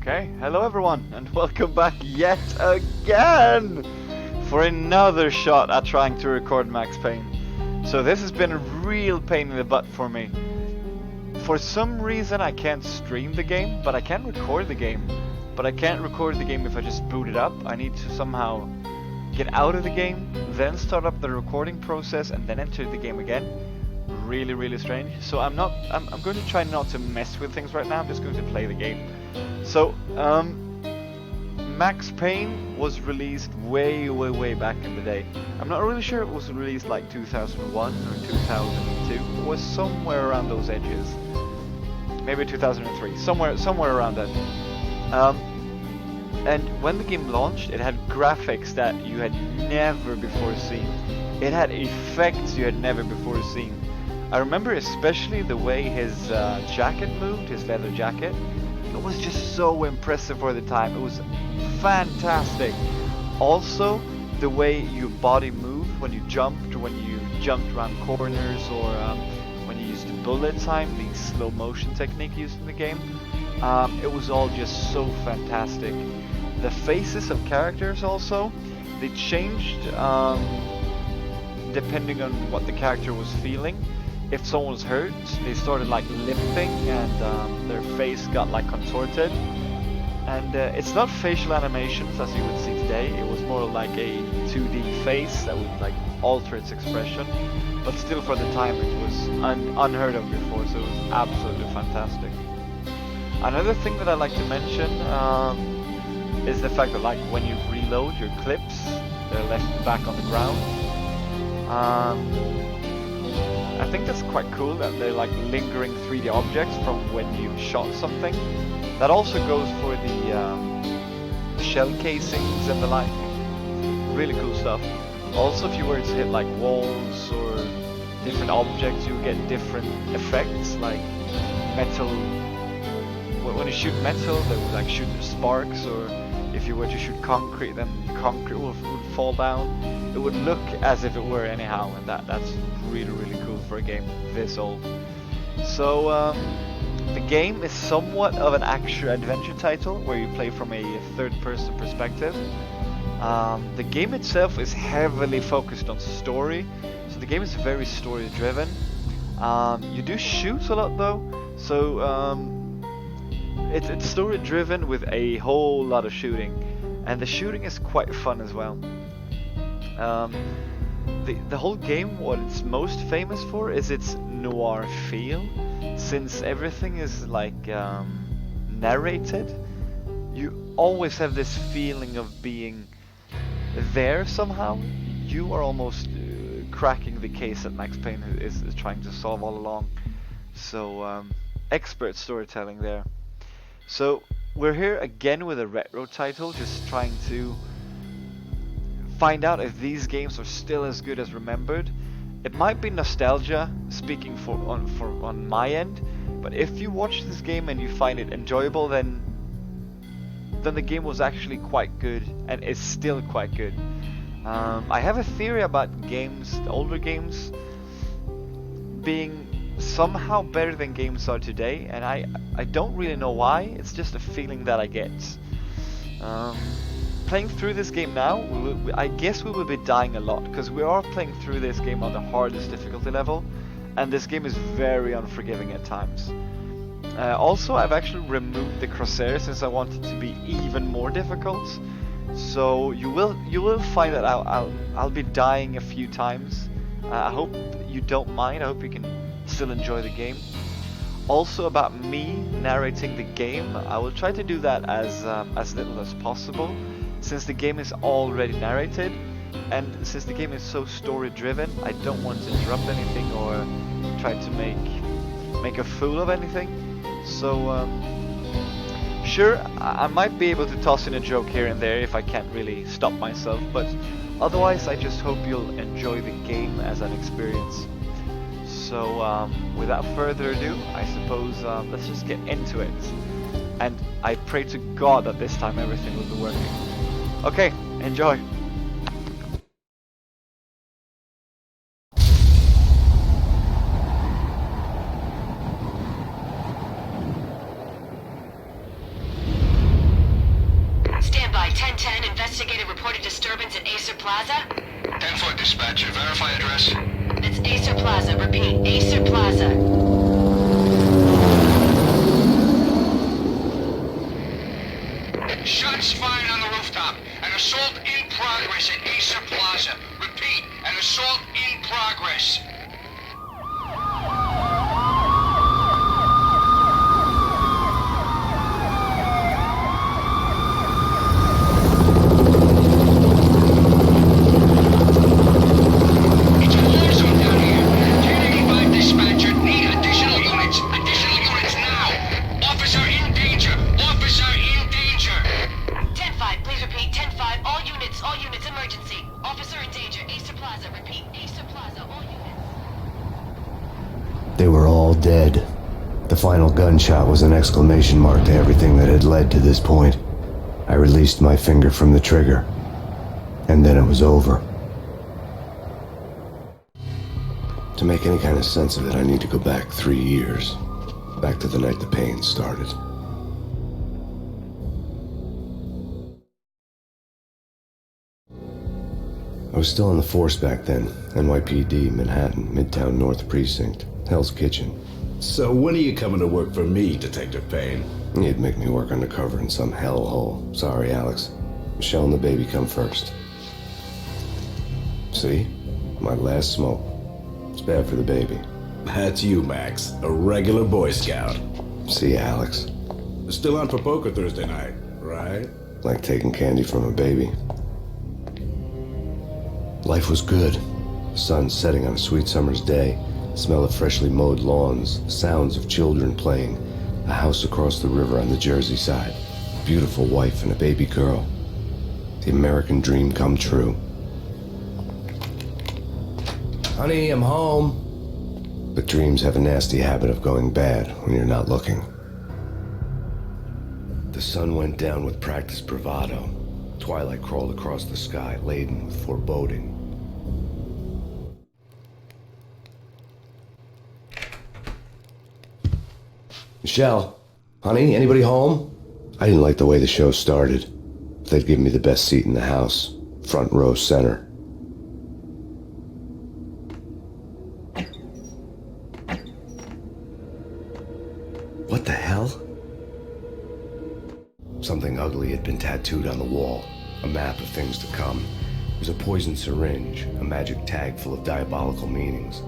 Okay, hello everyone, and welcome back yet again for another shot at trying to record Max Payne. So this has been a real pain in the butt for me. For some reason I can't stream the game, but I can record the game. But I can't record the game if I just boot it up. I need to somehow get out of the game, then start up the recording process, and then enter the game again. Really strange. So I'm going to try not to mess with things right now. I'm just going to play the game. So Max Payne was released way back in the day. I'm not really sure it was released like 2001 or 2002. It was somewhere around those edges. Maybe 2003. Somewhere around that. And when the game launched, it had graphics that you had never before seen. It had effects you had never before seen. I remember especially the way his jacket moved, his leather jacket. It was just so impressive for the time. It was fantastic. Also, the way your body moved when you jumped, or when you jumped around corners, or when you used the bullet time, the slow motion technique used in the game. It was all just so fantastic. The faces of characters also, they changed depending on what the character was feeling. If someone was hurt, they started like limping and their face got like contorted. And it's not facial animations as you would see today. It was more like a 2D face that would like alter its expression. But still, for the time, it was unheard of before, so it was absolutely fantastic. Another thing that I like to mention is the fact that like when you reload your clips, they're left back on the ground. I think that's quite cool that they're like lingering 3D objects from when you shot something. That also goes for the shell casings and the like. Really cool stuff. Also, if you were to hit like walls or different objects, you get different effects, like metal. When you shoot metal, they would like shoot sparks, or if you were to shoot concrete, then concrete would fall down. It would look as if it were anyhow, and that's really cool for a game this old. So the game is somewhat of an action-adventure title where you play from a third-person perspective. The game itself is heavily focused on story, so the game is very story-driven. You do shoot a lot though, so it's story-driven with a whole lot of shooting, and the shooting is quite fun as well. The whole game, what it's most famous for is its noir feel, since everything is like narrated. You always have this feeling of being there somehow. You are almost cracking the case that Max Payne is trying to solve all along. So expert storytelling there. So we're here again with a retro title, just trying to find out if these games are still as good as remembered. It might be nostalgia speaking on my end, but if you watch this game and you find it enjoyable, then the game was actually quite good and is still quite good. I have a theory about games, older games, being somehow better than games are today, and I don't really know why. It's just a feeling that I get. Playing through this game now, I guess we will be dying a lot, because we are playing through this game on the hardest difficulty level, and this game is very unforgiving at times. Also, I've actually removed the crosshair since I want it to be even more difficult. So you will find that I'll be dying a few times. I hope you don't mind. I hope you can still enjoy the game. Also, about me narrating the game, I will try to do that as little as possible, since the game is already narrated, and since the game is so story driven, I don't want to interrupt anything or try to make a fool of anything. So sure, I might be able to toss in a joke here and there if I can't really stop myself, but otherwise I just hope you'll enjoy the game as an experience. So without further ado, I suppose let's just get into it, and I pray to God that this time everything will be working. Okay, enjoy! investigate a reported disturbance at Acer Plaza? 10-4 dispatcher. Verify address. It's Acer Plaza. Repeat, Acer Plaza. Shots fired on the rooftop. An assault in progress at Acer Plaza. Repeat, an assault in progress. It's a war zone down here. 1085 dispatcher. Need additional units. Additional units now. Officer in danger. Officer in danger. 10-5, please repeat. 10-5, all units, emergency. Officer in danger. Acer Plaza. Repeat, Acer Plaza, all units. They were all dead. The final gunshot was an exclamation mark to everything that had led to this point. I released my finger from the trigger, and then it was over. To make any kind of sense of it, I need to go back 3 years. Back to the night the pain started. I was still on the force back then. NYPD, Manhattan, Midtown North Precinct, Hell's Kitchen. So when are you coming to work for me, Detective Payne? You'd make me work undercover in some hellhole. Sorry, Alex. Michelle and the baby come first. See? My last smoke. It's bad for the baby. That's you, Max. A regular Boy Scout. See, Alex. Still on for poker Thursday night, right? Like taking candy from a baby. Life was good. The sun setting on a sweet summer's day. Smell of freshly mowed lawns. Sounds of children playing. A house across the river on the Jersey side. A beautiful wife and a baby girl. The American dream come true. Honey, I'm home. But dreams have a nasty habit of going bad when you're not looking. The sun went down with practiced bravado. Twilight crawled across the sky, laden with foreboding. Michelle, honey, anybody home? I didn't like the way the show started. They'd give me the best seat in the house, front row center. What the hell? Something ugly had been tattooed on the wall, a map of things to come. It was a poison syringe, a magic tag full of diabolical meanings.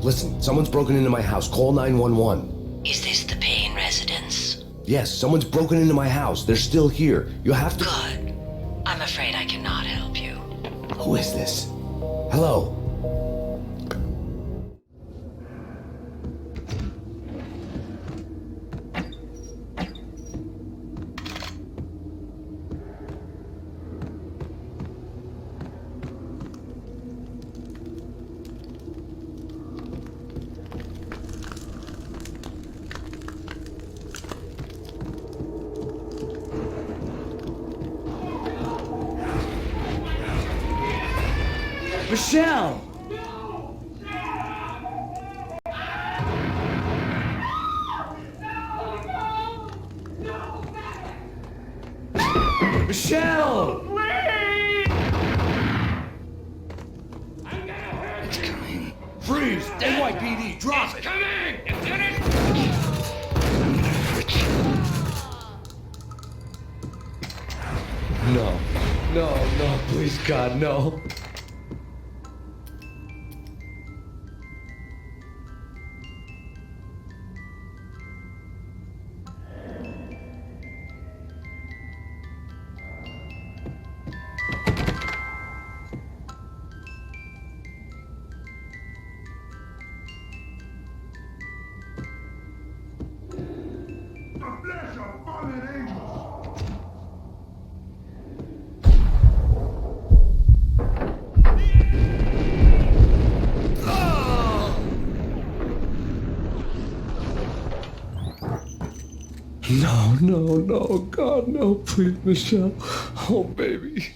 Listen, someone's broken into my house. Call 911. Is this the Payne residence? Yes, someone's broken into my house. They're still here. You have to... Good. I'm afraid I cannot help you. Who is this? Hello? Michelle! Michelle! It's coming. Freeze! NYPD, drop it! Coming! Lieutenant! No. No, please God, no. No, no, no, God, no, please, Michelle. Oh, baby.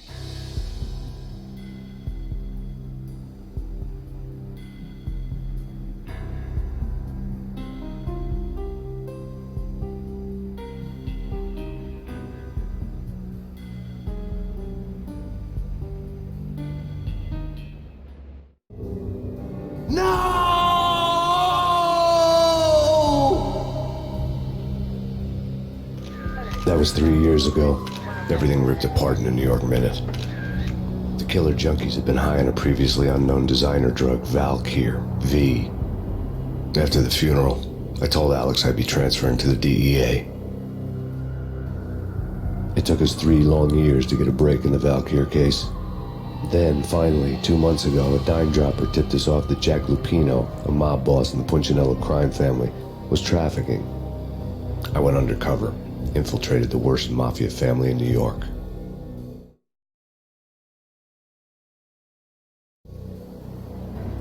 That was 3 years ago. Everything ripped apart in a New York minute. The killer junkies had been high on a previously unknown designer drug, Valkyr, V. After the funeral, I told Alex I'd be transferring to the DEA. It took us 3 long years to get a break in the Valkyr case. Then, finally, 2 months ago, a dime dropper tipped us off that Jack Lupino, a mob boss in the Punchinello crime family, was trafficking. I went undercover, infiltrated the worst mafia family in New York.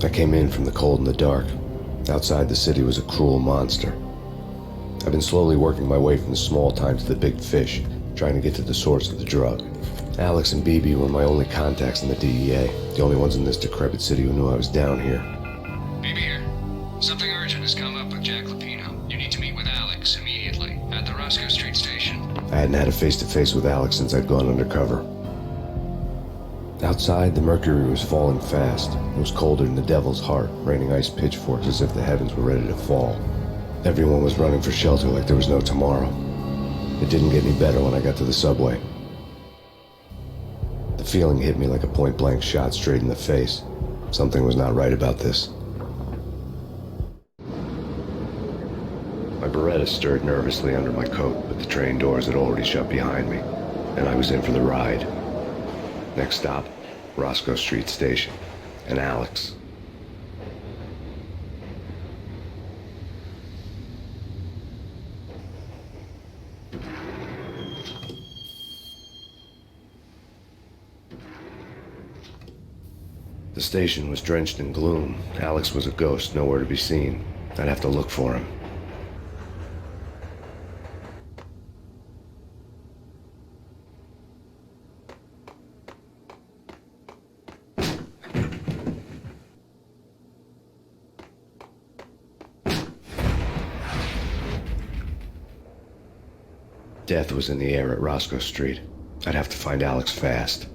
I came in from the cold and the dark. Outside the city was a cruel monster. I've been slowly working my way from the small time to the big fish, trying to get to the source of the drug. Alex and BB were my only contacts in the DEA, the only ones in this decrepit city who knew I was down here. BB here. Something urgent has come up with Jack Lupino. You need to meet with Alex immediately at the Roscoe Street station. I hadn't had a face-to-face with Alex since I'd gone undercover. Outside, the mercury was falling fast. It was colder than the devil's heart, raining ice pitchforks as if the heavens were ready to fall. Everyone was running for shelter like there was no tomorrow. It didn't get any better when I got to the subway. The feeling hit me like a point-blank shot straight in the face. Something was not right about this. My Beretta stirred nervously under my coat, but the train doors had already shut behind me, and I was in for the ride. Next stop, Roscoe Street Station, and Alex. The station was drenched in gloom. Alex was a ghost, nowhere to be seen. I'd have to look for him. Death was in the air at Roscoe Street. I'd have to find Alex fast.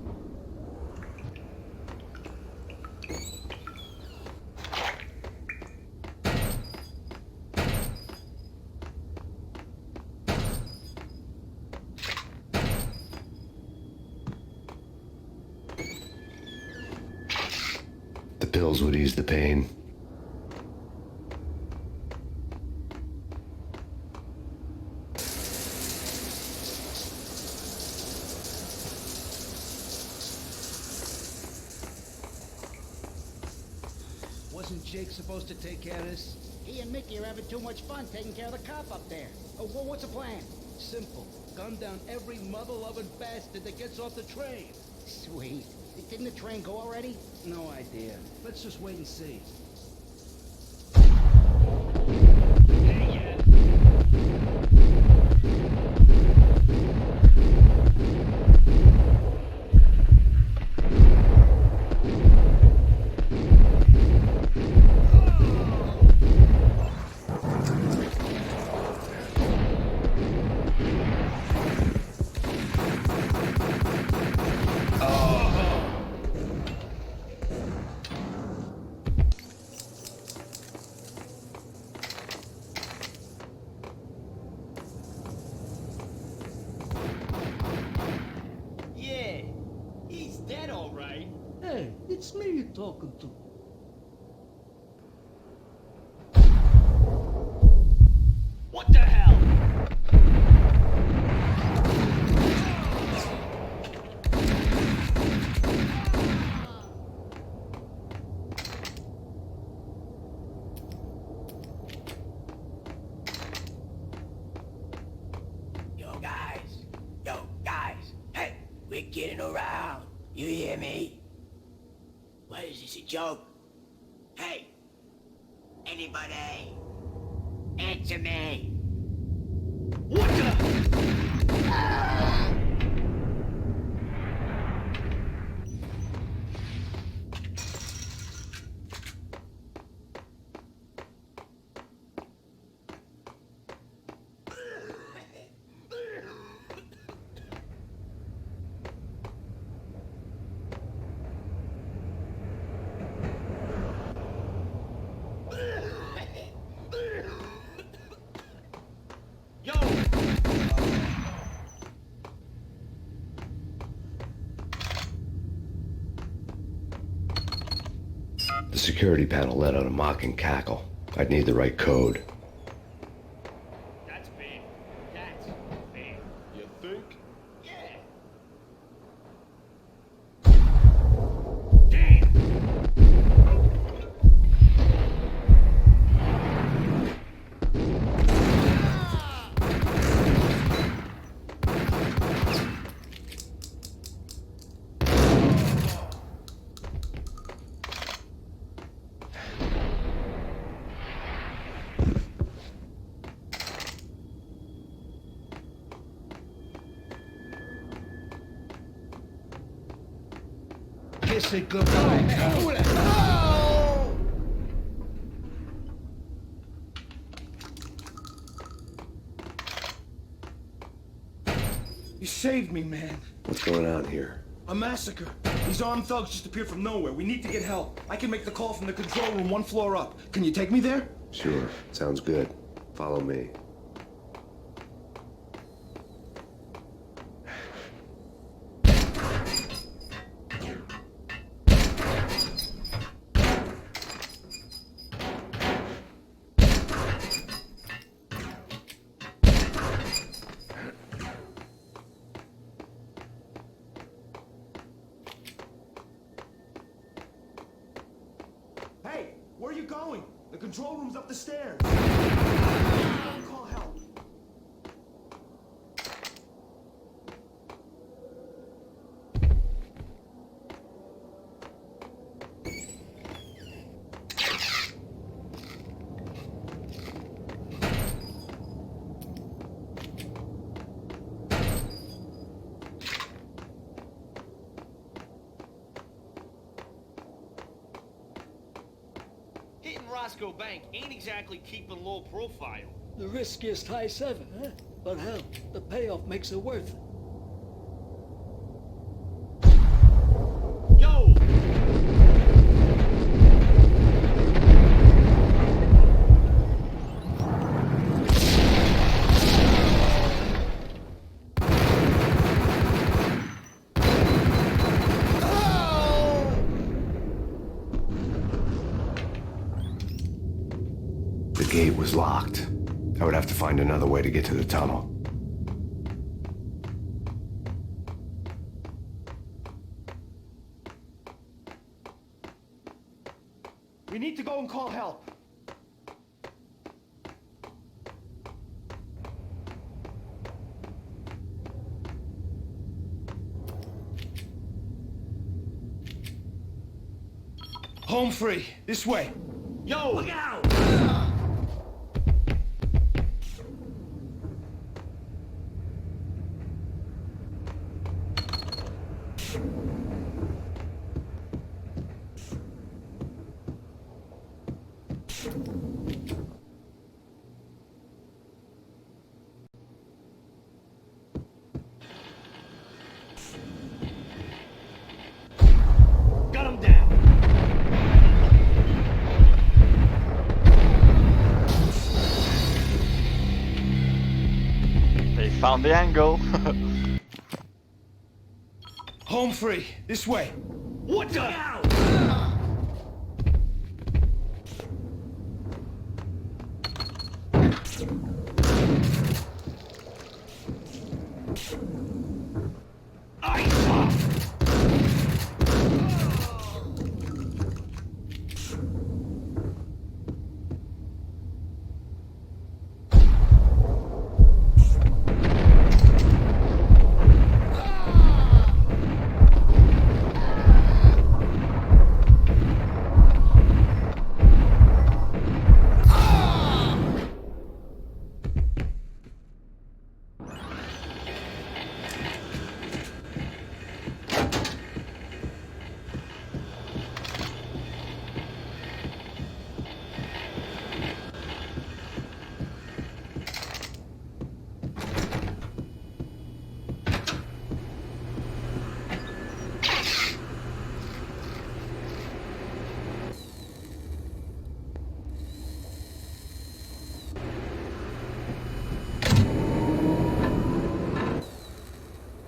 The pills would ease the pain. Wasn't Jake supposed to take care of this? He and Mickey are having too much fun taking care of the cop up there. Oh, well, what's the plan? Simple. Gun down every mother-loving bastard that gets off the train. Sweet. Didn't the train go already? No idea. Let's just wait and see. Hey, it's me you're talking to. What the hell? Yo guys, hey, we're getting around. You hear me? What is this, a joke? Hey, anybody? Answer me. What the? The security panel let out a mocking cackle. I'd need the right code. That's big. That's big. You think? Yeah. Damn! Kiss it goodbye. You saved me, man. What's going on here? A massacre. These armed thugs just appeared from nowhere. We need to get help. I can make the call from the control room 1 floor up. Can you take me there? Sure, sounds good. Follow me. Hey, where are you going? The control room's up the stairs. Don't call help. Hitting Roscoe Bank ain't exactly keeping low profile. The riskiest heist ever, huh? But hell, the payoff makes it worth it. Yo! The gate was locked. I would have to find another way to get to the tunnel. We need to go and call help. Home free. This way. Yo! Look out! Got him down! They found the angle. Home free. This way. What the?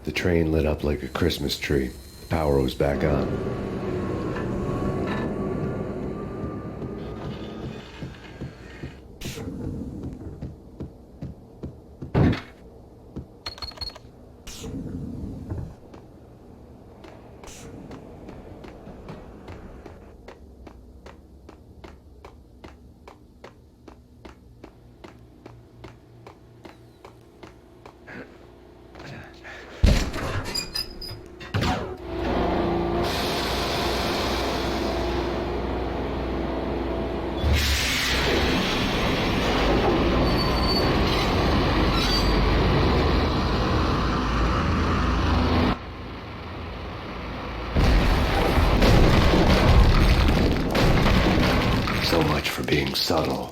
The train lit up like a Christmas tree. The power was back on. So much for being subtle.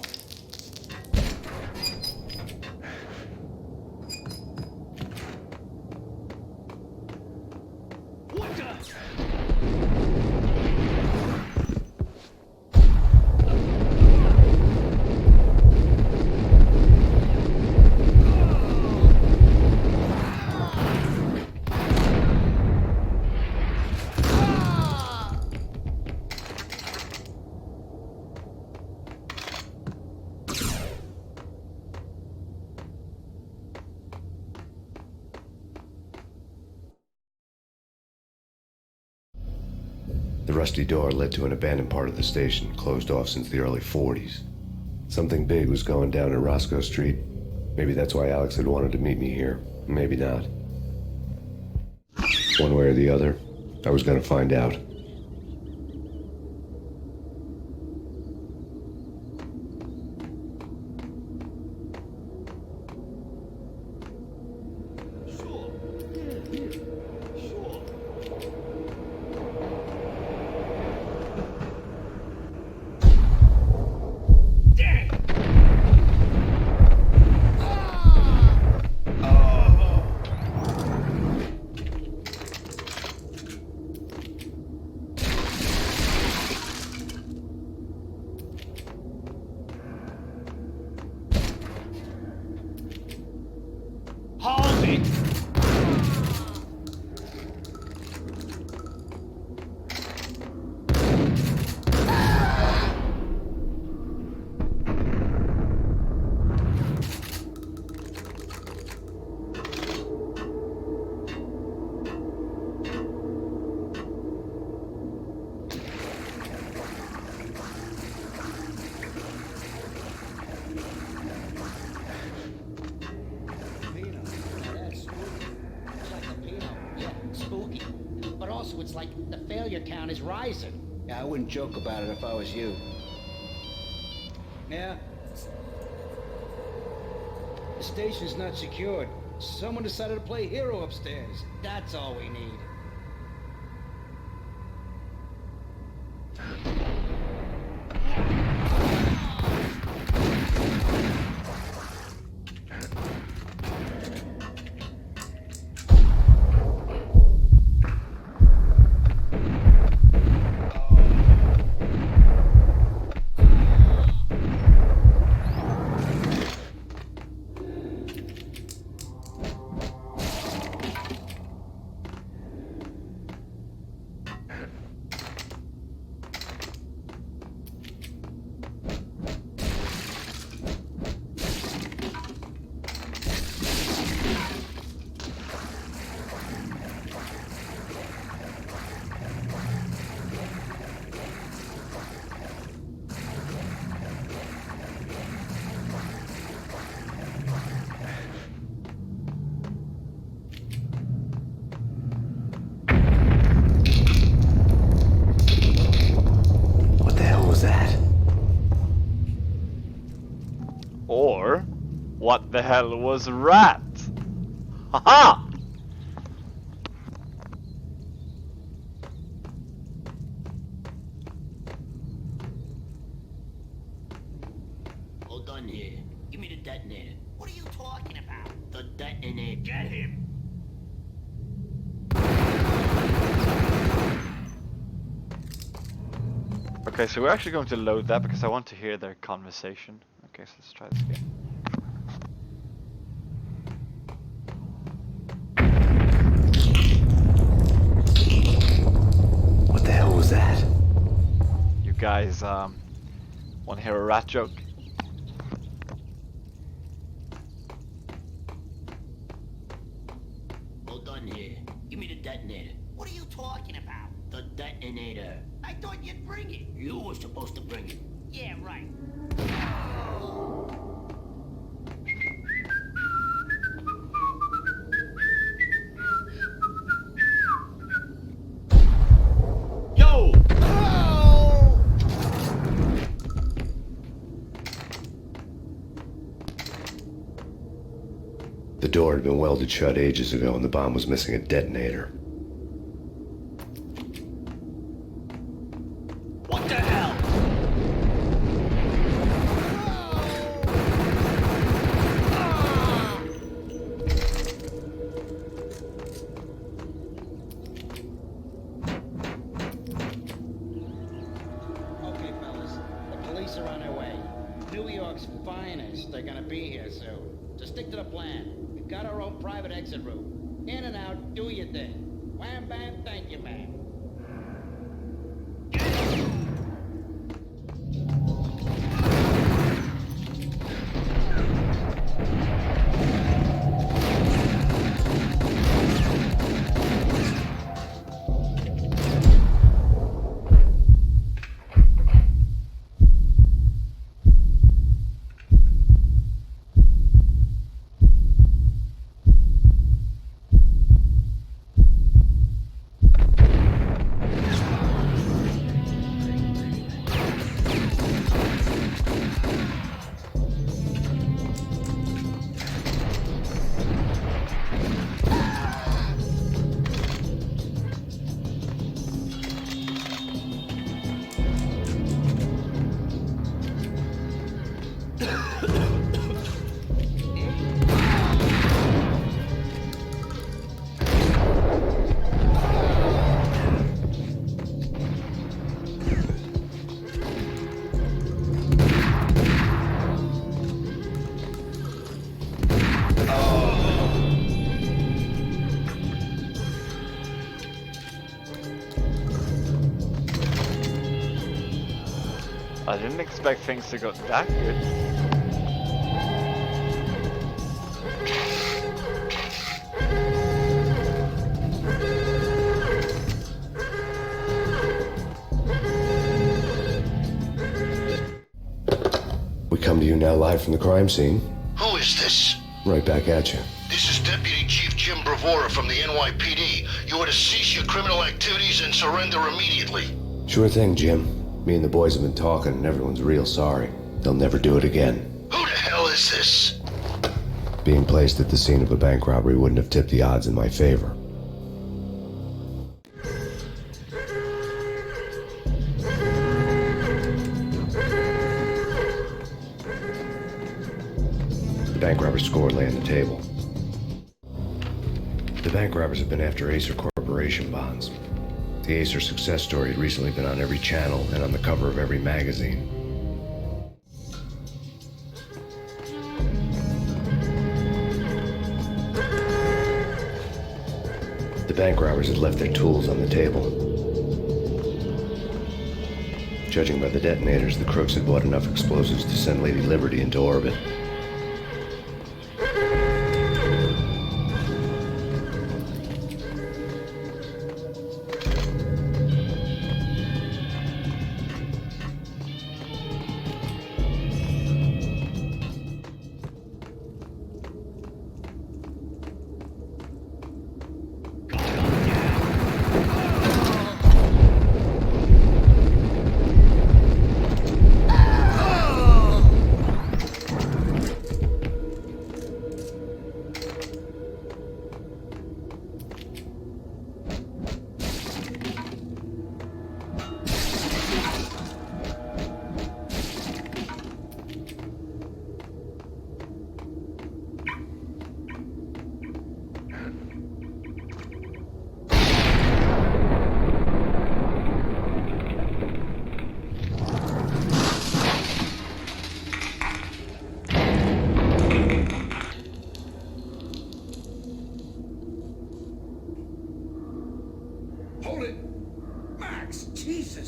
The rusty door led to an abandoned part of the station, closed off since the early 40s. Something big was going down in Roscoe Street. Maybe that's why Alex had wanted to meet me here. Maybe not. One way or the other, I was gonna find out. It's like the failure count is rising. Yeah, I wouldn't joke about it if I was you. Yeah. The station's not secured. Someone decided to play hero upstairs. That's all we need. Or, what the hell was rat? Haha! Hold on here. Give me the detonator. What are you talking about? The detonator. Get him! Okay, so we're actually going to load that because I want to hear their conversation. Okay, so let's try this again. What the hell was that? You guys, want to hear a rat joke? Hold on here. Give me the detonator. What are you talking about? The detonator. I thought you'd bring it. You were supposed to bring it. Yeah, right. Yo! The door had been welded shut ages ago and the bomb was missing a detonator. What the hell? are on their way. New York's finest are gonna be here soon. So stick to the plan. We've got our own private exit route. In and out, do your thing. Wham bam, thank you, man. I didn't expect things to go that good. We come to you now live from the crime scene. Who is this? Right back at you. This is Deputy Chief Jim Bravura from the NYPD. You are to cease your criminal activities and surrender immediately. Sure thing, Jim. Me and the boys have been talking and everyone's real sorry. They'll never do it again. Who the hell is this? Being placed at the scene of a bank robbery wouldn't have tipped the odds in my favor. The bank robber's score lay on the table. The bank robbers have been after Acer Corporation bonds. The Acer success story had recently been on every channel and on the cover of every magazine. The bank robbers had left their tools on the table. Judging by the detonators, the crooks had bought enough explosives to send Lady Liberty into orbit.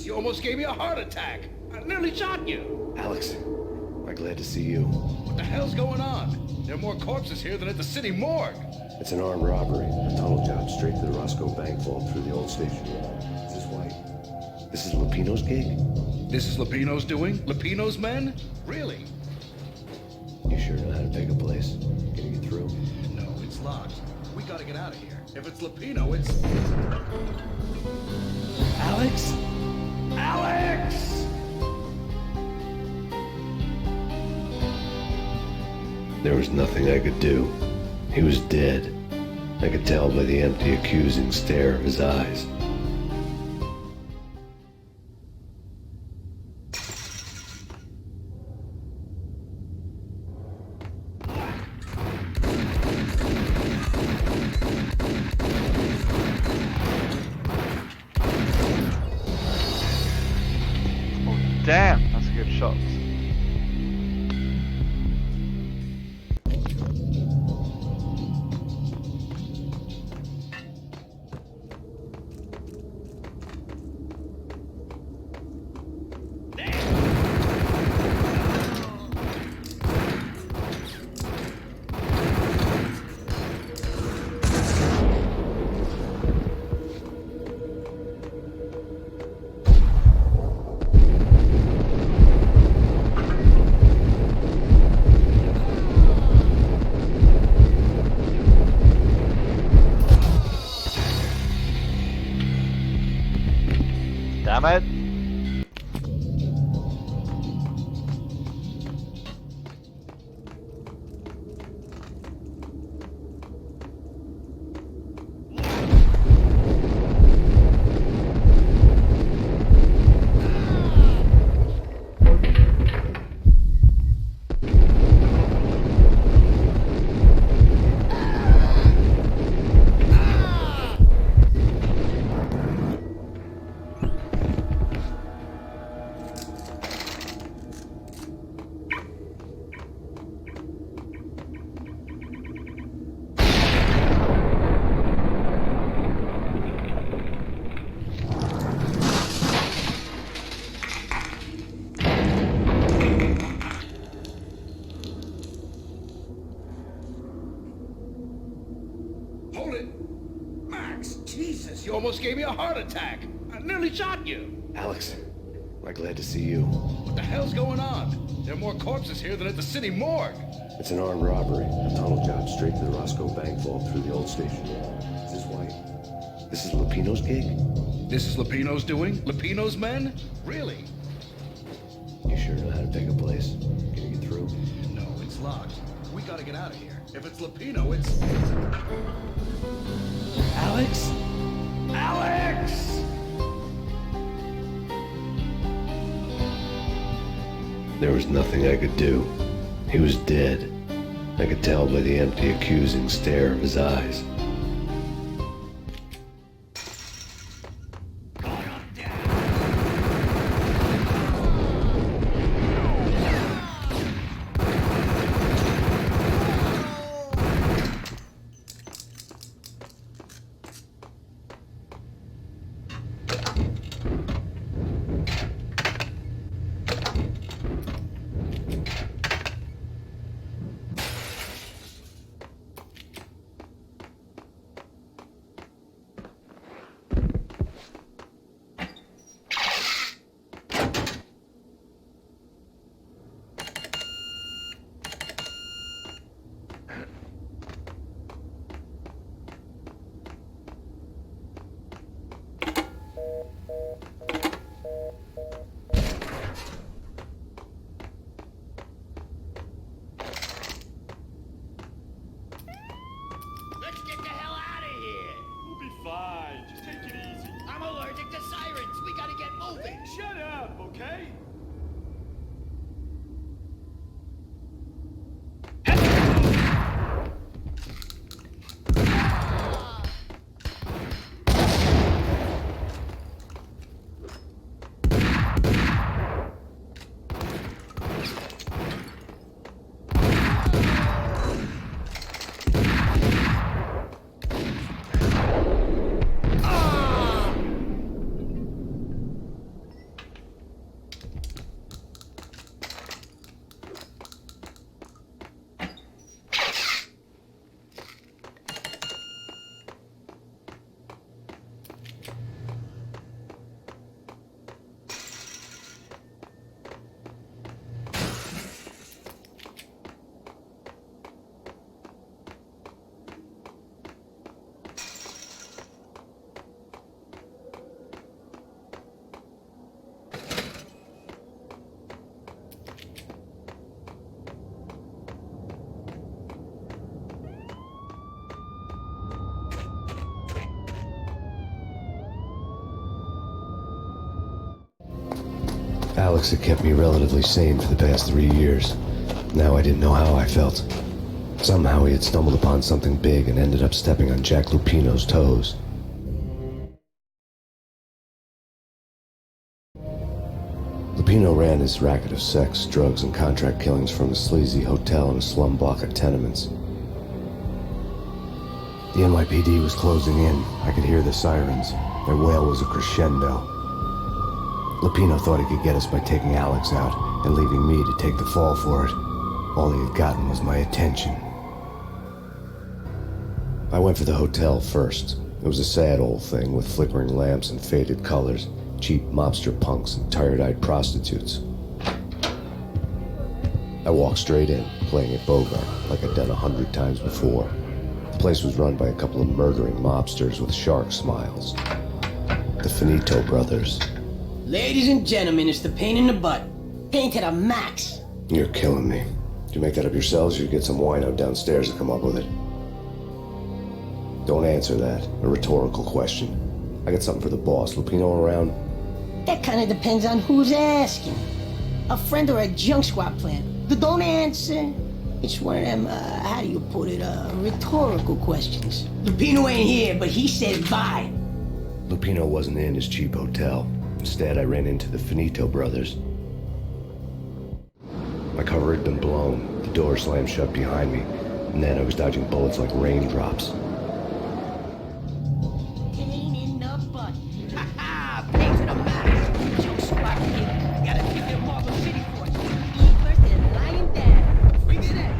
You almost gave me a heart attack. I nearly shot you. Alex, I'm glad to see you. What the hell's going on? There are more corpses here than at the city morgue. It's an armed robbery. A tunnel job straight to the Roscoe Bank vault through the old station. Is this why? This is Lupino's gig? This is Lupino's doing? Lupino's men? Really? You sure know how to pick a place? Can you get through? No, it's locked. We gotta get out of here. If it's Lupino, it's... Alex? Alex! There was nothing I could do. He was dead. I could tell by the empty, accusing stare of his eyes. Damn, that's a good shot. gave me a heart attack. I nearly shot you. Alex, I'm glad to see you. What the hell's going on? There are more corpses here than at the city morgue. It's an armed robbery. A tunnel job straight to the Roscoe Bank vault through the old station. Is this why? This is Lupino's gig? This is Lupino's doing? Lupino's men? Really? You sure know how to pick a place? Can you get through? No, it's locked. We gotta get out of here. If it's Lupino, it's... Alex? Alex! There was nothing I could do. He was dead. I could tell by the empty, accusing stare of his eyes. Let's get the hell out of here. We'll be fine. Just take it easy. I'm allergic to sirens. We gotta get moving. Shut up, okay? Alex had kept me relatively sane for the past 3 years. Now I didn't know how I felt. Somehow he had stumbled upon something big and ended up stepping on Jack Lupino's toes. Lupino ran his racket of sex, drugs, and contract killings from a sleazy hotel in a slum block of tenements. The NYPD was closing in. I could hear the sirens. Their wail was a crescendo. Lupino thought he could get us by taking Alex out and leaving me to take the fall for it. All he had gotten was my attention. I went for the hotel first. It was a sad old thing with flickering lamps and faded colors, cheap mobster punks and tired-eyed prostitutes. I walked straight in, playing at Bogart, like I'd done 100 times before. The place was run by a couple of murdering mobsters with shark smiles. The Finito brothers. Ladies and gentlemen, it's the pain in the butt. Pain to the max. You're killing me. Did you make that up yourselves, or you get some wino downstairs to come up with it? Don't answer that. A rhetorical question. I got something for the boss. Lupino around? That kind of depends on who's asking. A friend or a junk squad plan. But don't answer. It's one of them, how do you put it, rhetorical questions. Lupino ain't here, but he said bye. Lupino wasn't in his cheap hotel. Instead, I ran into the Finito brothers. My cover had been blown. The door slammed shut behind me, and then I was dodging bullets like raindrops. Pain in the butt. Ha ha! Pain to the max. Junk squad kid. Gotta keep your Marble City for it. Eat first and lying down. Bring it in.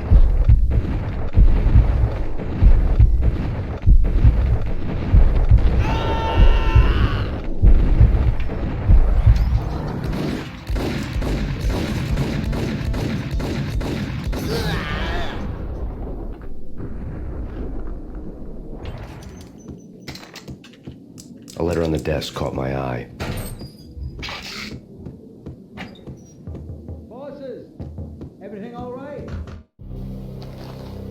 desk caught my eye. Bosses, everything all right?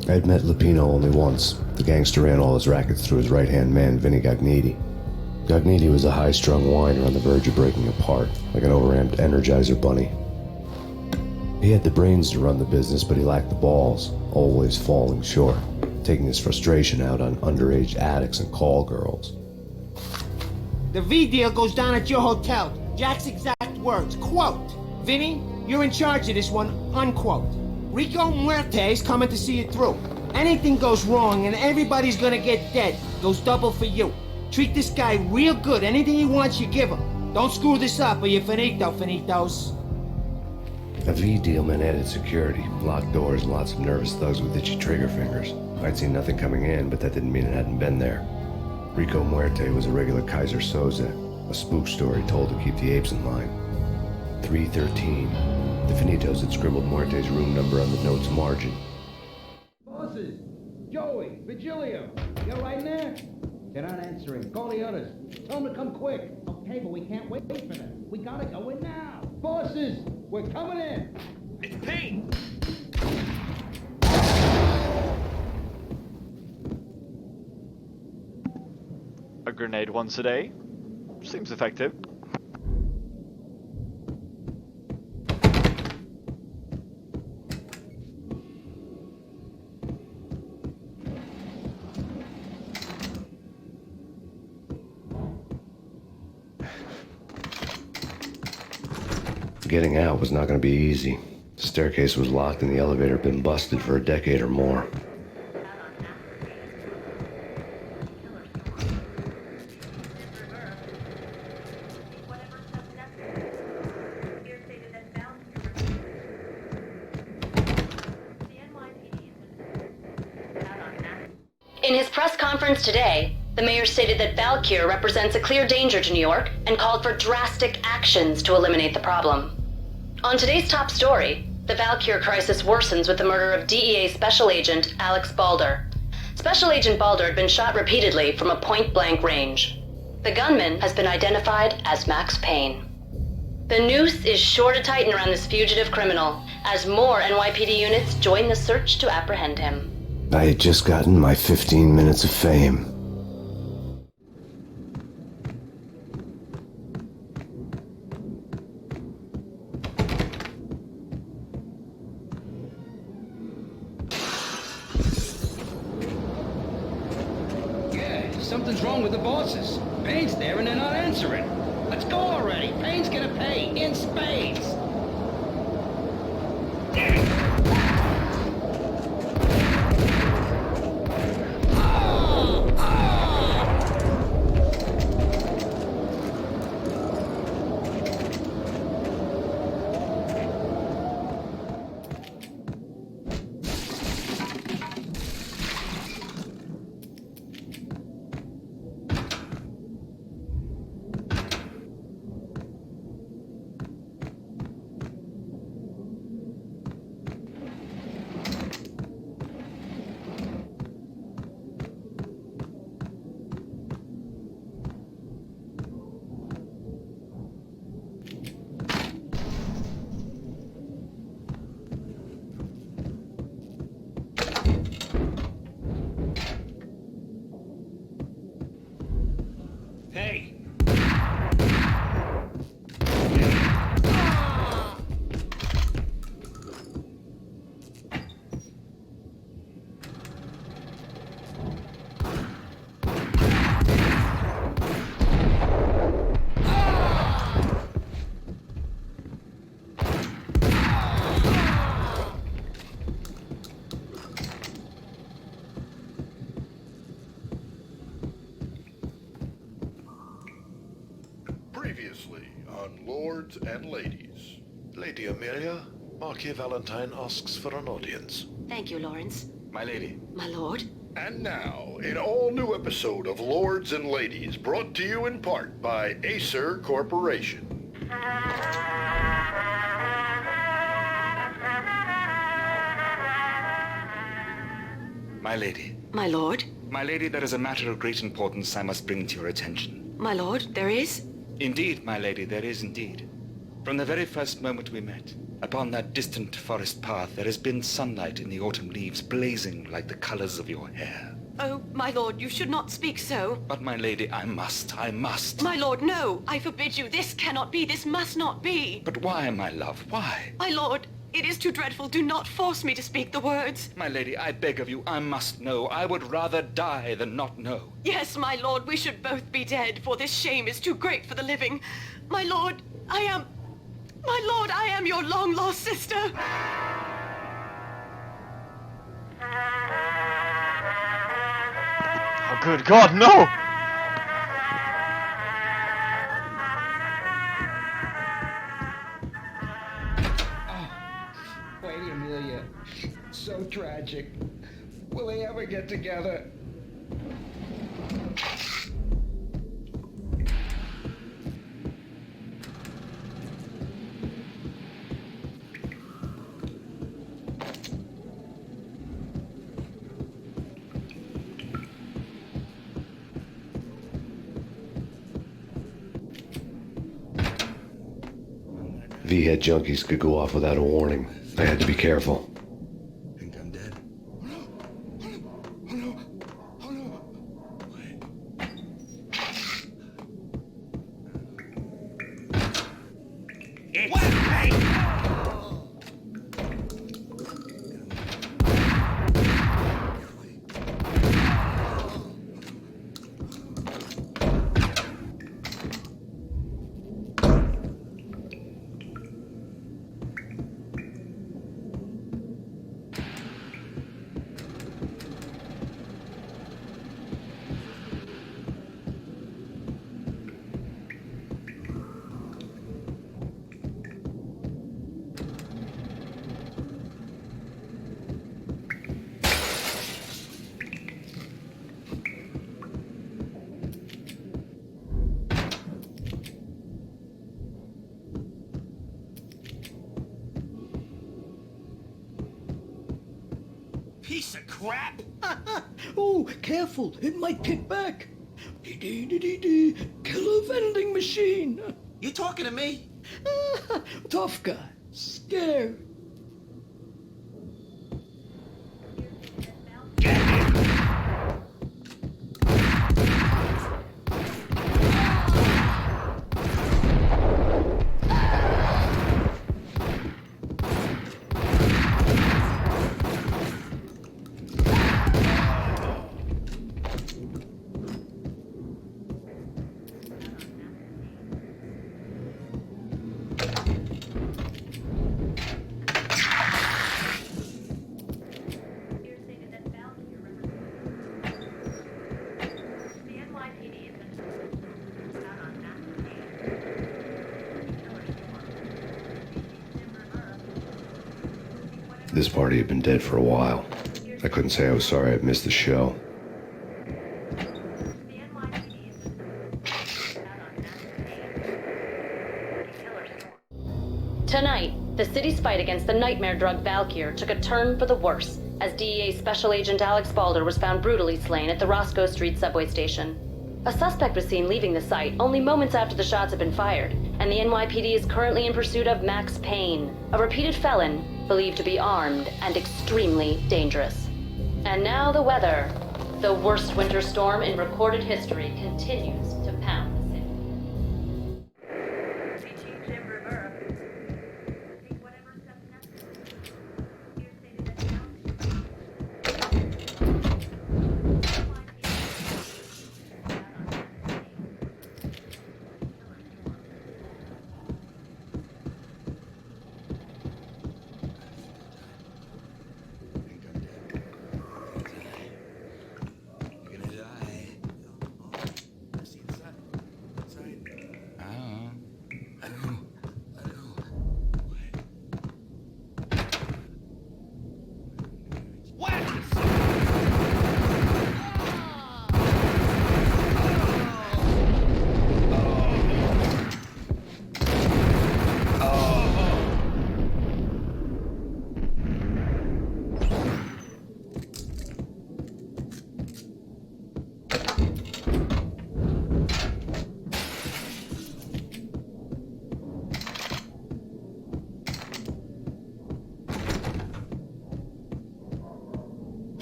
I'd met Lupino only once. The gangster ran all his rackets through his right-hand man, Vinny Gognitti. Gognitti was a high-strung whiner on the verge of breaking apart, like an overamped Energizer bunny. He had the brains to run the business, but he lacked the balls, always falling short, taking his frustration out on underage addicts and call girls. The V deal goes down at your hotel. Jack's exact words, quote, "Vinny, you're in charge of this one," unquote. Rico Muerte's coming to see it through. Anything goes wrong and everybody's gonna get dead. Goes double for you. Treat this guy real good. Anything he wants, you give him. Don't screw this up or you're finito, finitos. A V deal meant added security, locked doors, and lots of nervous thugs with itchy trigger fingers. I'd seen nothing coming in, but that didn't mean it hadn't been there. Rico Muerte was a regular Kaiser Soze, a spook story told to keep the apes in line. 313. The Finitos had scribbled Muerte's room number on the note's margin. Bosses, Joey, Virgilio, you all right in there? They're not answering. Call the others. Tell them to come quick. Okay, but we can't wait for them. We gotta go in now. Bosses, we're coming in. It's Payne! A grenade once a day. Seems effective. Getting out was not going to be easy. The staircase was locked and the elevator had been busted for a decade or more. In his press conference today, the mayor stated that Valkyr represents a clear danger to New York and called for drastic actions to eliminate the problem. On today's top story, the Valkyr crisis worsens with the murder of DEA Special Agent Alex Balder. Special Agent Balder had been shot repeatedly from a point-blank range. The gunman has been identified as Max Payne. The noose is sure to tighten around this fugitive criminal as more NYPD units join the search to apprehend him. I had just gotten my 15 minutes of fame. Something's wrong with the bosses. Payne's there and they're not answering. Let's go already. Payne's gonna pay in spades. Hey! Previously on Lords and Ladies. Lady Amelia, Marquis Valentine asks for an audience. Thank you, Lawrence. My lady. My lord. And now, an all-new episode of Lords and Ladies, brought to you in part by Acer Corporation. My lady. My lord. My lady, there is a matter of great importance I must bring to your attention. my lord, there is? Indeed, my lady, there is indeed. From the very first moment we met, upon that distant forest path, there has been sunlight in the autumn leaves blazing like the colors of your hair. Oh, my lord, you should not speak so. But, my lady, I must. My lord, no! I forbid you. This cannot be. This must not be. But why, my love, why? My lord, it is too dreadful. Do not force me to speak the words. My lady, I beg of you, I must know. I would rather die than not know. Yes, my lord, we should both be dead, for this shame is too great for the living. My lord, I am your long-lost sister. Oh, good God, no! Lady Amelia, so tragic. Will they ever get together? V-head junkies could go off without a warning. I had to be careful. Think I'm dead? Piece of crap! Oh, careful, it might kick back. Killer vending machine. You talking to me? Tough guy, scared. This party had been dead for a while. I couldn't say I was sorry I'd missed the show. Tonight, the city's fight against the nightmare drug Valkyr took a turn for the worse as DEA Special Agent Alex Balder was found brutally slain at the Roscoe Street subway station. A suspect was seen leaving the site only moments after the shots had been fired, and the NYPD is currently in pursuit of Max Payne, a repeated felon believed to be armed and extremely dangerous. And now the weather. The worst winter storm in recorded history continues to pound the city.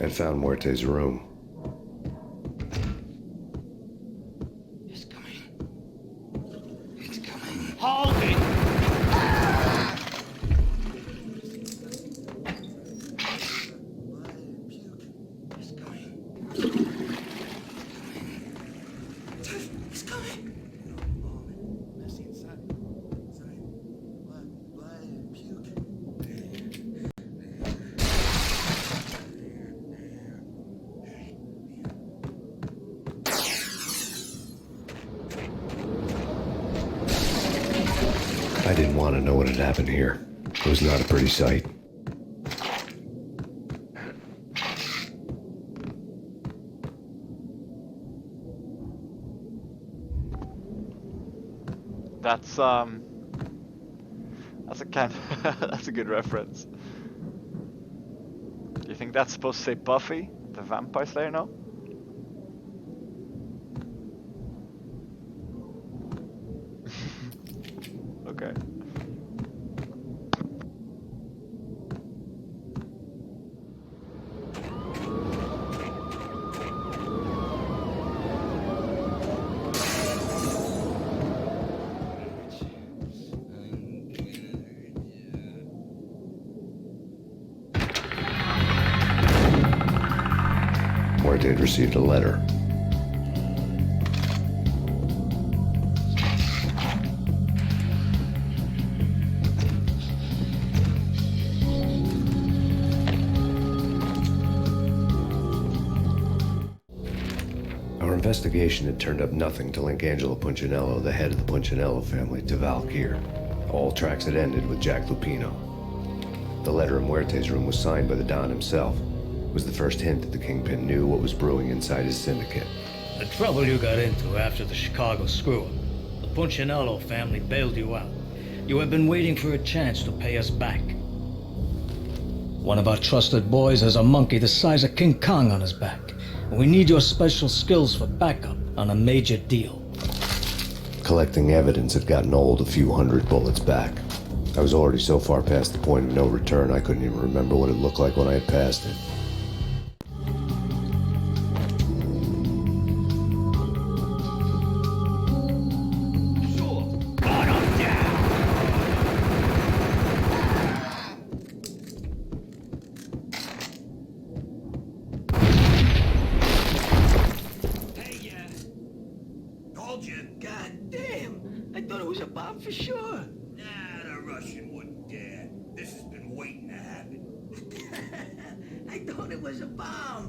and found Muerte's room. Hold it! He's coming! I didn't want to know what had happened here. It was not a pretty sight. That's a kind that's a good reference. Do you think that's supposed to say Buffy, the Vampire Slayer now? Okay. Muerte had received a letter. Our investigation had turned up nothing to link Angelo Punchinello, the head of the Punchinello family, to Valkyr. All tracks had ended with Jack Lupino. The letter in Muerte's room was signed by the Don himself. It was the first hint that the Kingpin knew what was brewing inside his syndicate. The trouble you got into after the Chicago screw-up. The Punchinello family bailed you out. You have been waiting for a chance to pay us back. One of our trusted boys has a monkey the size of King Kong on his back. And we need your special skills for backup on a major deal. Collecting evidence had gotten old a few hundred bullets back. I was already so far past the point of no return I couldn't even remember what it looked like when I had passed it. For sure. Nah, the Russian wouldn't dare. This has been waiting to happen. I thought it was a bomb.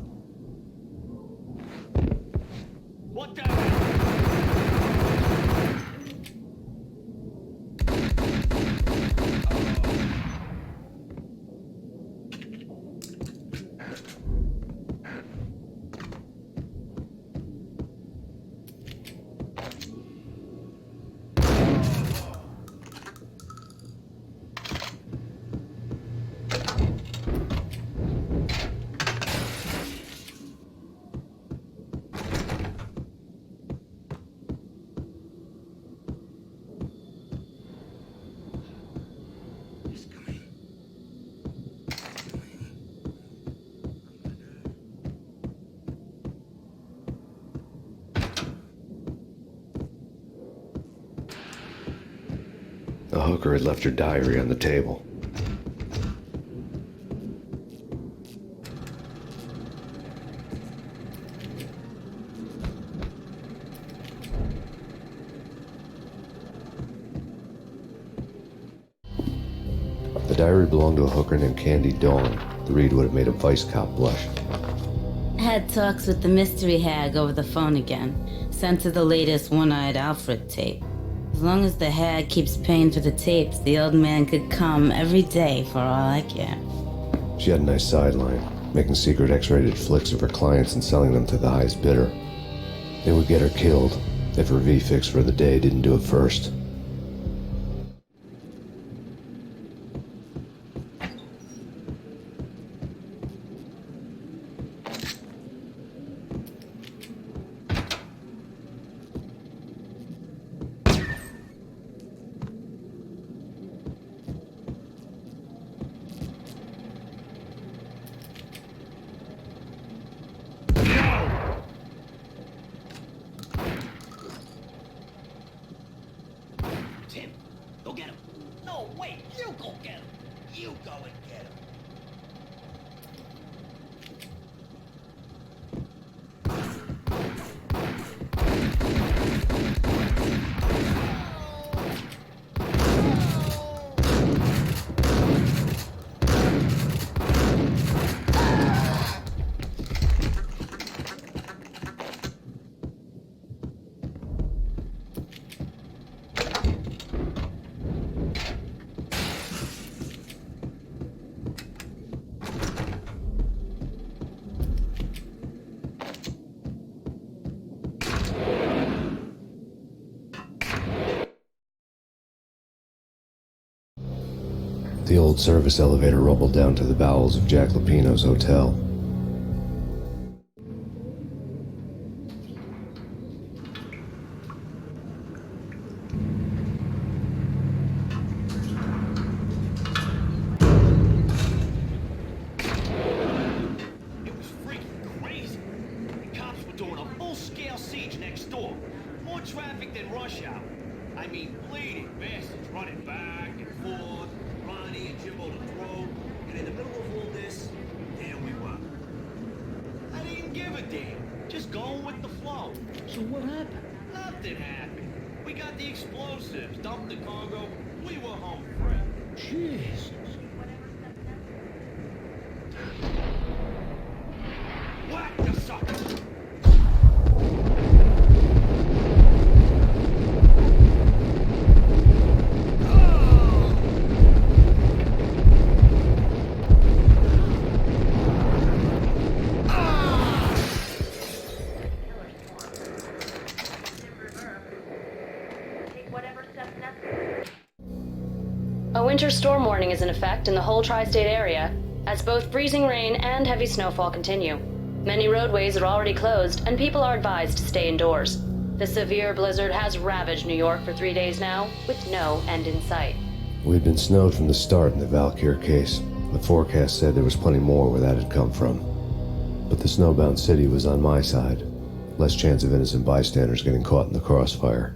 What the The hooker had left her diary on the table. The diary belonged to a hooker named Candy Dawn. The read would have made a vice cop blush. Had talks with the mystery hag over the phone again. Sent her the latest One-Eyed Alfred tape. As long as the hag keeps paying for the tapes, the old man could come every day for all I care. She had a nice sideline, making secret X-rated flicks of her clients and selling them to the highest bidder. They would get her killed if her V-Fix for the day didn't do it first. No, wait, you go get him. You go and get him. The old service elevator rumbled down to the bowels of Jack Lupino's hotel. It was freaking crazy. The cops were doing a full-scale siege next door. More traffic than rush hour. I mean, bleeding bastards running back and forth, Ronnie and Jimbo to throw, and in the middle of all this, there we were. I didn't give a damn, just going with the flow. So what happened? Nothing happened. We got the explosives, dumped the cargo, we were home free. Jesus. Whack the suckers! A winter storm warning is in effect in the whole tri-state area, as both freezing rain and heavy snowfall continue. Many roadways are already closed, and people are advised to stay indoors. The severe blizzard has ravaged New York for 3 days now, with no end in sight. We'd been snowed from the start in the Valkyr case. The forecast said there was plenty more where that had come from. But the snowbound city was on my side. Less chance of innocent bystanders getting caught in the crossfire.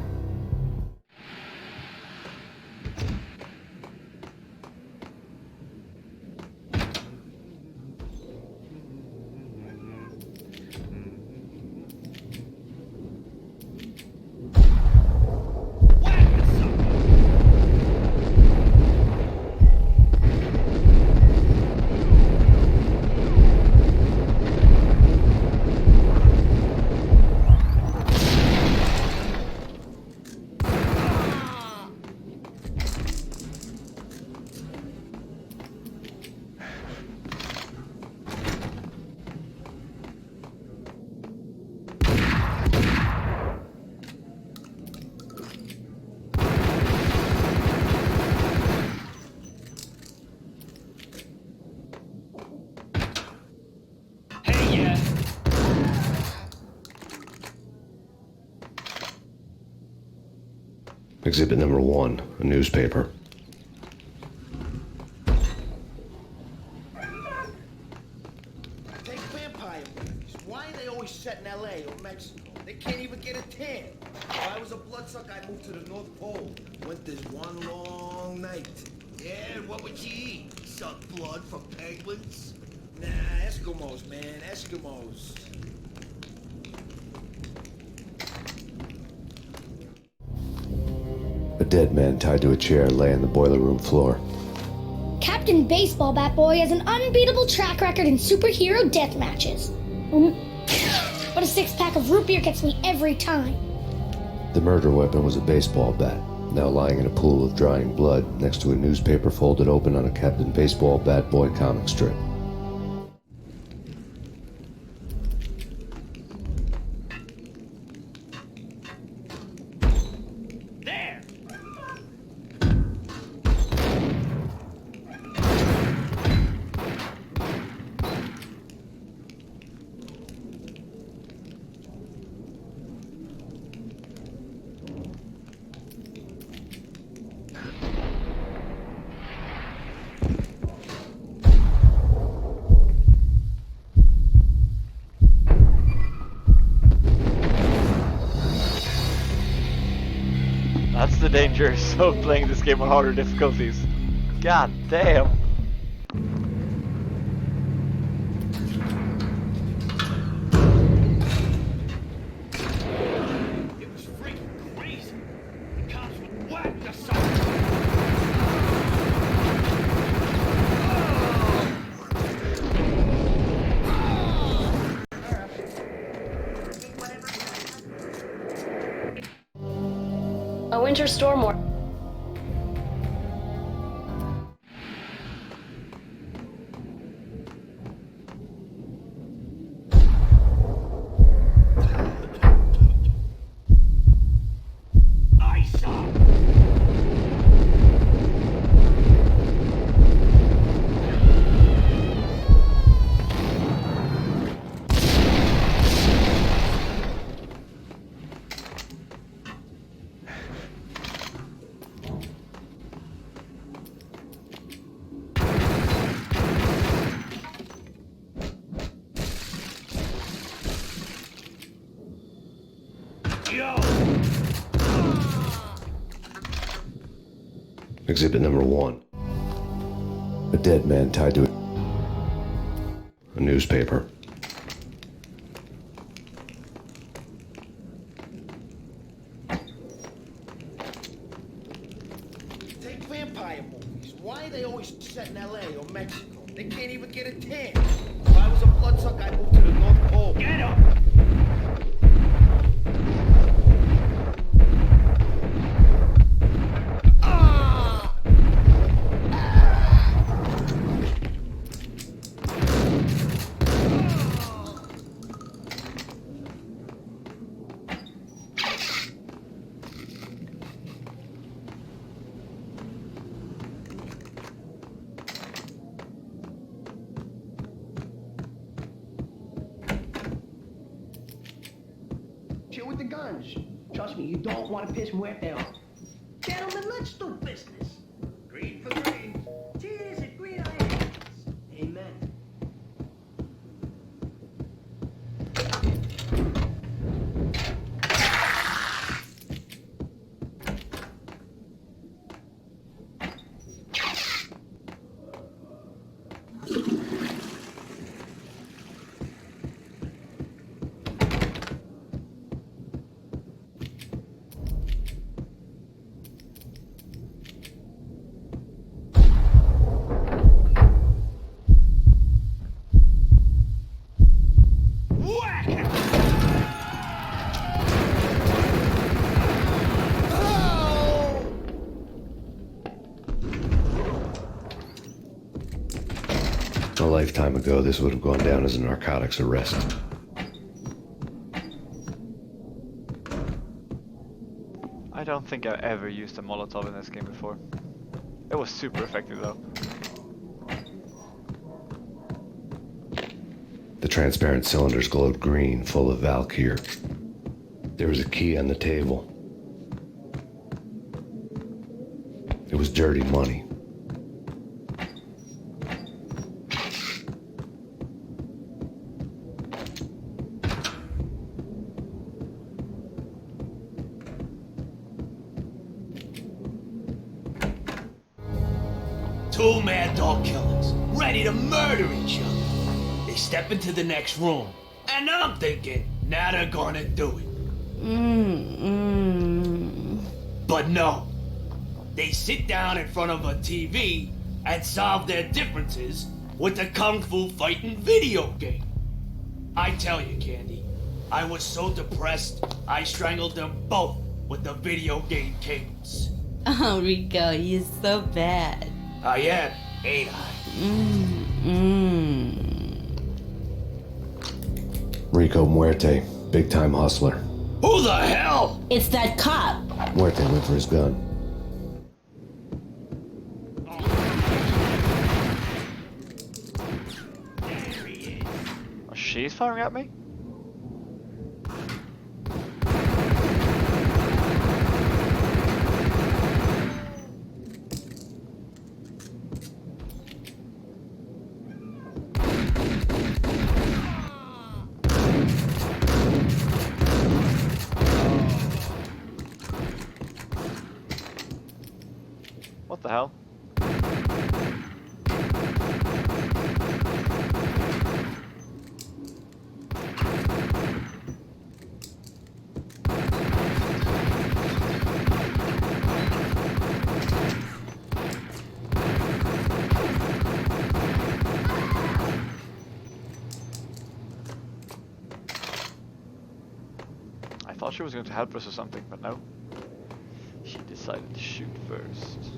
Exhibit number 1, a newspaper. Take vampire movies. Why are they always set in L.A. or Mexico? They can't even get a tan. If I was a bloodsucker, I'd move to the North Pole. Winter's one long night. Yeah, what would you eat? Suck blood from penguins? Nah, Eskimos, man, Eskimos. A dead man tied to a chair lay on the boiler room floor. Captain Baseball Bat Boy has an unbeatable track record in superhero death matches. But a 6-pack of root beer gets me every time. The murder weapon was a baseball bat, now lying in a pool of drying blood next to a newspaper folded open on a Captain Baseball Bat Boy comic strip. dangers of playing this game on harder difficulties. God damn. It was freaking crazy. The cops would whack the sucker. A winter storm warning. Exhibit number 1. A dead man tied to a newspaper. Take vampire movies. Why are they always set in L.A. or Mexico? They can't even get a tan. If I was a bloodsucker, I'd move to the North Pole. Get up! Chill with the guns. Trust me, you don't want to piss Muerte off. Gentlemen, let's do business. Green for green. Cheers and green hands. Amen. A lifetime ago, this would have gone down as a narcotics arrest. I don't think I've ever used a Molotov in this game before. It was super effective though. The transparent cylinders glowed green, full of Valkyr. There was a key on the table. It was dirty money. Two mad dog killers, ready to murder each other. They step into the next room, and I'm thinking, now they're gonna do it. But no. They sit down in front of a TV and solve their differences with a kung fu fighting video game. I tell you, Candy, I was so depressed, I strangled them both with the video game cables. Oh, Rico, you're so bad. I am, ain't I? Rico Muerte, big-time hustler. Who the hell? It's that cop. Muerte went for his gun. She's firing at me? hell? I thought she was going to help us or something, but no. She decided to shoot first.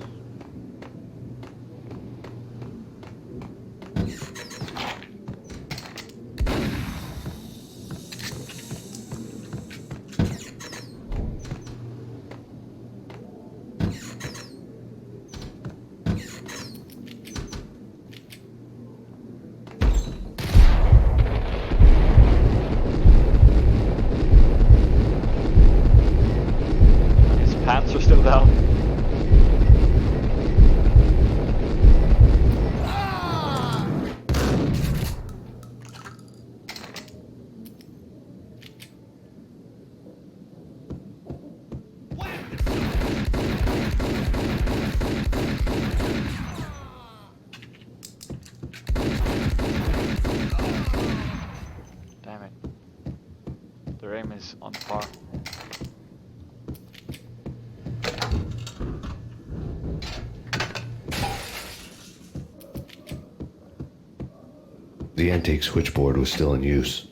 His pants are still down. Damn it. Their aim is on par. The antique switchboard was still in use.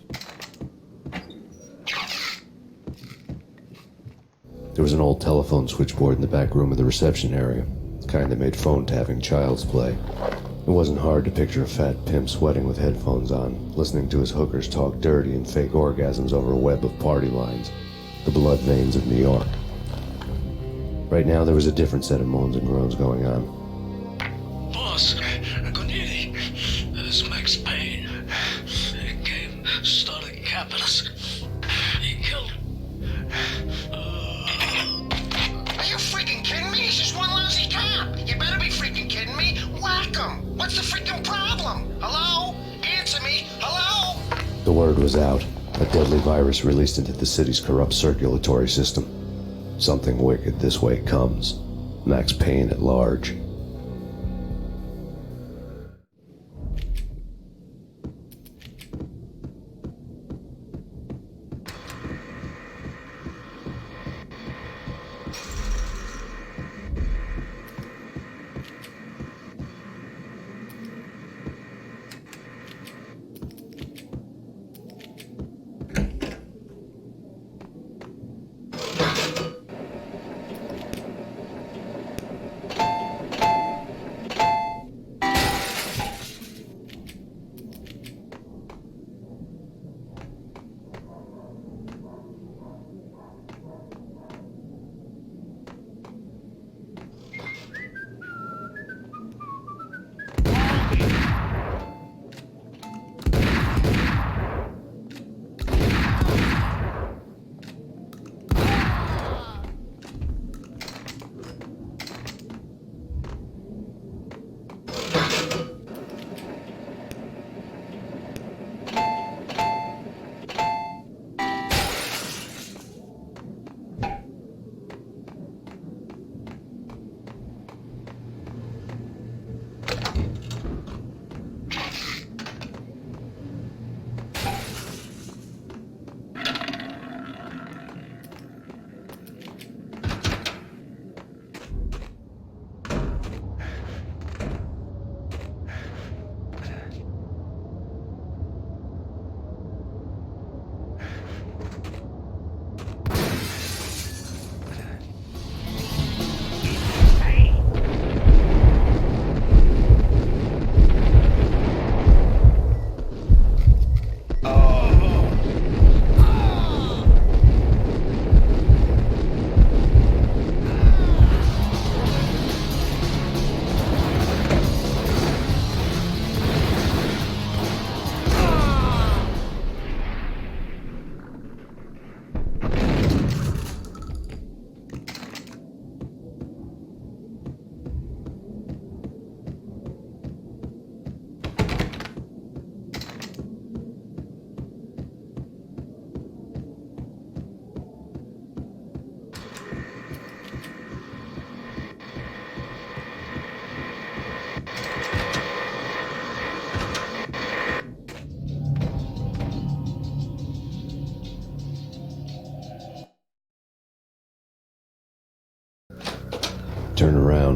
There was an old telephone switchboard in the back room of the reception area, the kind that made phone tapping child's play. It wasn't hard to picture a fat pimp sweating with headphones on, listening to his hookers talk dirty and fake orgasms over a web of party lines, the blood veins of New York. Right now there was a different set of moans and groans going on. Boss, good evening. This is Max Payne. He came, started capping us. He killed him. Are you freaking kidding me? He's just one lousy cop. You better be freaking kidding me. Whack him. What's the freaking problem? Hello? Answer me. Hello? The word was out, a deadly virus released into the city's corrupt circulatory system. Something wicked this way comes. Max Payne at large.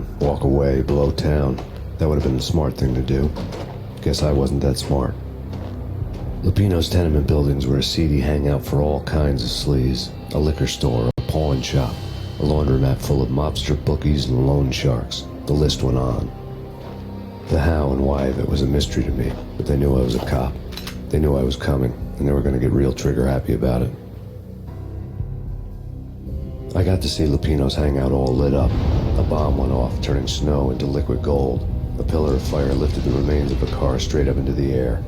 down, walk away, blow town. That would have been the smart thing to do. Guess I wasn't that smart. Lupino's tenement buildings were a seedy hangout for all kinds of sleaze. A liquor store, a pawn shop, a laundromat full of mobster bookies and loan sharks. The list went on. The how and why of it was a mystery to me, but they knew I was a cop. They knew I was coming, and they were going to get real trigger happy about it. I got to see Lupino's hangout all lit up. A bomb went off, turning snow into liquid gold. A pillar of fire lifted the remains of a car straight up into the air.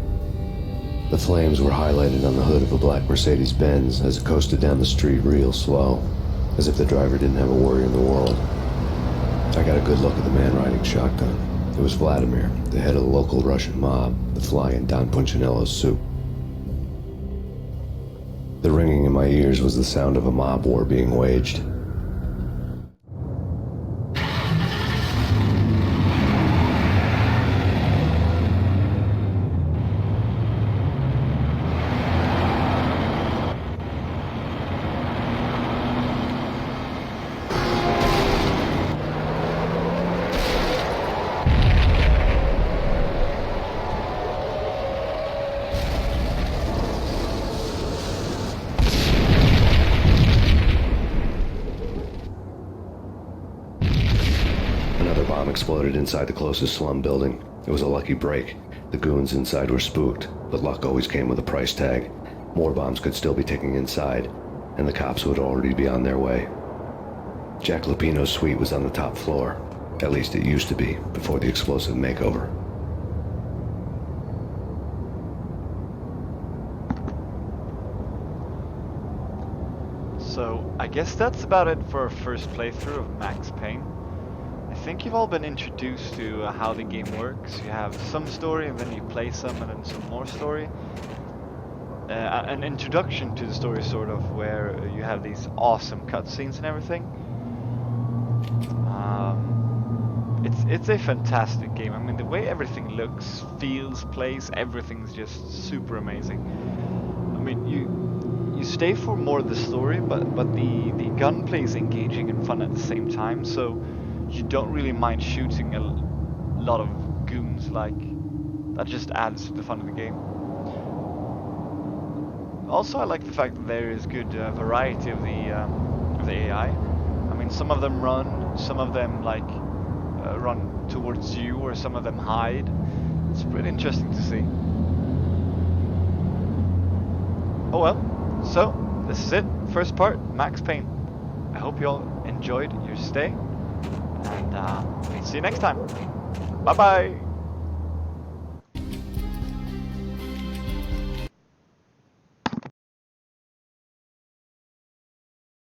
The flames were highlighted on the hood of a black Mercedes-Benz as it coasted down the street real slow, as if the driver didn't have a worry in the world. I got a good look at the man riding shotgun. It was Vladimir, the head of the local Russian mob, the fly in Don Punchinello's soup. The ringing in my ears was the sound of a mob war being waged. Exploded inside the closest slum building. It was a lucky break. The goons inside were spooked, but luck always came with a price tag. More bombs could still be ticking inside, and the cops would already be on their way. Jack Lupino's suite was on the top floor. At least it used to be, before the explosive makeover. So, I guess that's about it for our first playthrough of Max Payne. I think you've all been introduced to how the game works. You have some story, and then you play some, and then some more story. An introduction to the story, sort of, where you have these awesome cutscenes and everything. It's a fantastic game. I mean, the way everything looks, feels, plays, everything's just super amazing. I mean, you stay for more of the story, but the gunplay is engaging and fun at the same time. So you don't really mind shooting a lot of goons, like that just adds to the fun of the game. Also, I like the fact that there is good variety of the AI. I mean, some of them run, some of them like run towards you, or some of them hide. It's pretty interesting to see. Oh well, so this is it, first part, Max Payne. I hope you all enjoyed your stay. And see you next time. Bye bye.